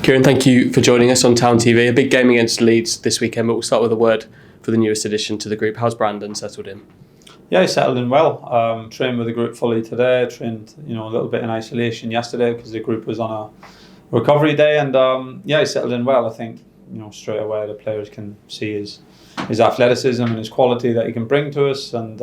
Kieran, thank you for joining us on Town TV. A big game against Leeds this weekend, but we'll start with a word for the newest addition to the group. How's Brandon settled in? Yeah, he settled in well. Trained with the group fully today. Trained, a little bit in isolation yesterday because the group was on a recovery day, and he settled in well. I think straight away the players can see his athleticism and his quality that he can bring to us. And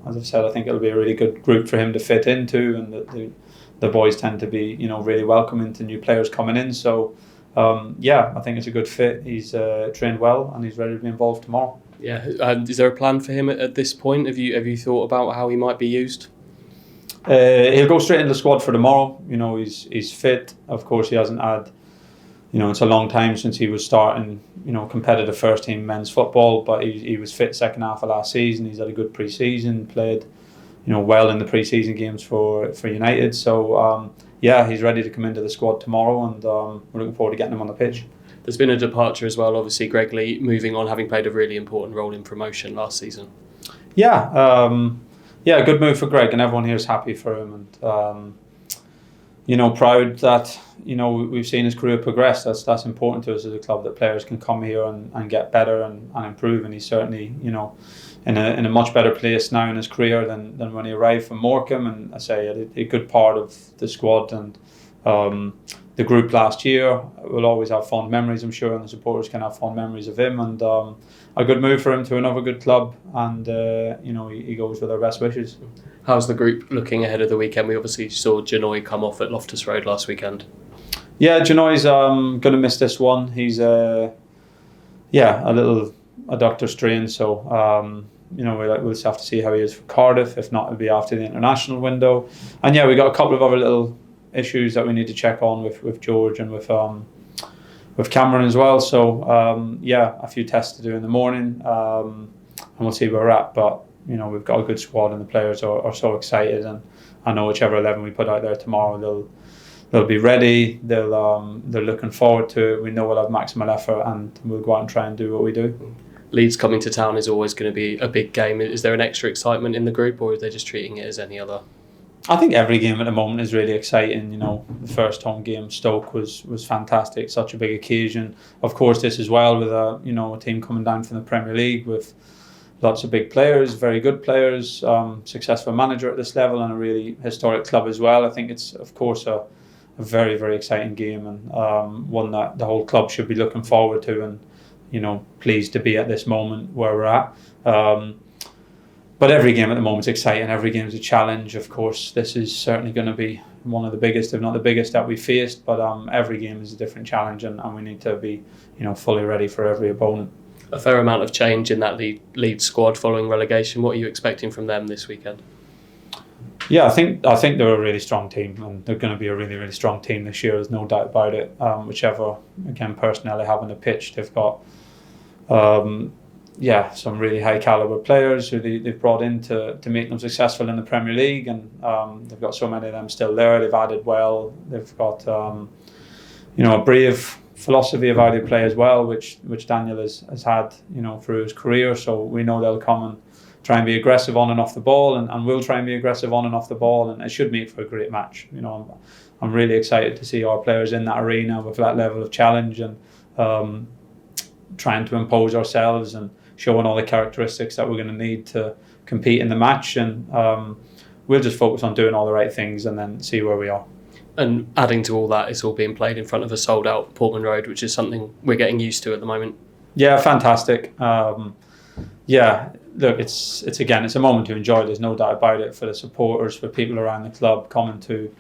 as I've said, I think it'll be a really good group for him to fit into, and that the boys tend to be really welcoming to new players coming in. So I think it's a good fit. He's trained well and he's ready to be involved tomorrow. Yeah, is there a plan for him at this point? Have you thought about how he might be used? He'll go straight into the squad for tomorrow. He's fit. Of course, he hasn't had. It's a long time since he was starting. Competitive first team men's football, but he was fit second half of last season. He's had a good pre-season. Played, well in the pre-season games for United. So he's ready to come into the squad tomorrow, and we're looking forward to getting him on the pitch. There's been a departure as well, obviously, Greg Lee moving on, having played a really important role in promotion last season. A good move for Greg, and everyone here is happy for him, and proud that we've seen his career progress. That's important to us as a club, that players can come here and get better and improve, and he's certainly in a much better place now in his career than when he arrived from Morecambe. And I say a good part of the squad and the group last year will always have fond memories, I'm sure, and the supporters can have fond memories of him, and a good move for him to another good club, and he goes with our best wishes. How's the group looking ahead of the weekend? We obviously saw Janoy come off at Loftus Road last weekend. Yeah, Janoy's going to miss this one. He's a doctor strain, so we'll just have to see how he is for Cardiff. If not, it'll be after the international window. And we got a couple of other little issues that we need to check on with George and with Cameron as well. So a few tests to do in the morning, and we'll see where we're at. But we've got a good squad, and the players are so excited, and I know whichever 11 we put out there tomorrow, they'll be ready. They're looking forward to it. We know we'll have maximal effort, and we'll go out and try and do what we do. Leeds coming to town is always going to be a big game. Is there an extra excitement in the group, or are they just treating it as any other? I think every game at the moment is really exciting. The first home game, Stoke, was fantastic. Such a big occasion. Of course, this as well with a team coming down from the Premier League with lots of big players, very good players, successful manager at this level, and a really historic club as well. I think it's, of course, a very, very exciting game, and one that the whole club should be looking forward to, and pleased to be at this moment where we're at. But every game at the moment is exciting. Every game is a challenge. Of course, this is certainly going to be one of the biggest, if not the biggest, that we faced. But every game is a different challenge, and we need to be, fully ready for every opponent. A fair amount of change in that Leeds squad following relegation. What are you expecting from them this weekend? Yeah, I think they're a really strong team, and they're going to be a really, really strong team this year. There's no doubt about it. Whichever, again, personnel they have on the pitch, they've got some really high caliber players who they've brought in to make them successful in the Premier League, and they've got so many of them still there. They've added well. They've got a brave philosophy of how they play as well, which Daniel has had through his career. So we know they'll come and try and be aggressive on and off the ball, and we'll try and be aggressive on and off the ball, and it should make for a great match. I'm really excited to see our players in that arena with that level of challenge, and trying to impose ourselves and showing all the characteristics that we're going to need to compete in the match, and we'll just focus on doing all the right things and then see where we are. And adding to all that, it's all being played in front of a sold-out Portman Road, which is something we're getting used to at the moment. Yeah, fantastic. Look, it's a moment to enjoy. There's no doubt about it, for the supporters, for people around the club coming to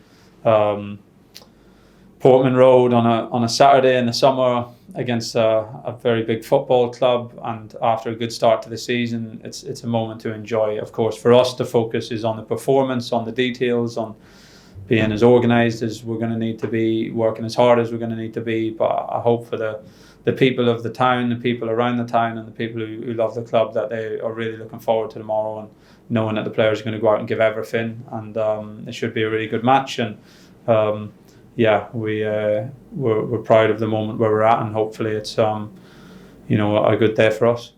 Portman Road on a Saturday in the summer against a very big football club, and after a good start to the season, it's a moment to enjoy. Of course, for us, the focus is on the performance, on the details, on being as organised as we're going to need to be, working as hard as we're going to need to be. But I hope for the people of the town, the people around the town, and the people who love the club, that they are really looking forward to tomorrow, and knowing that the players are going to go out and give everything, and it should be a really good match. And we're proud of the moment where we're at, and hopefully it's a good day for us.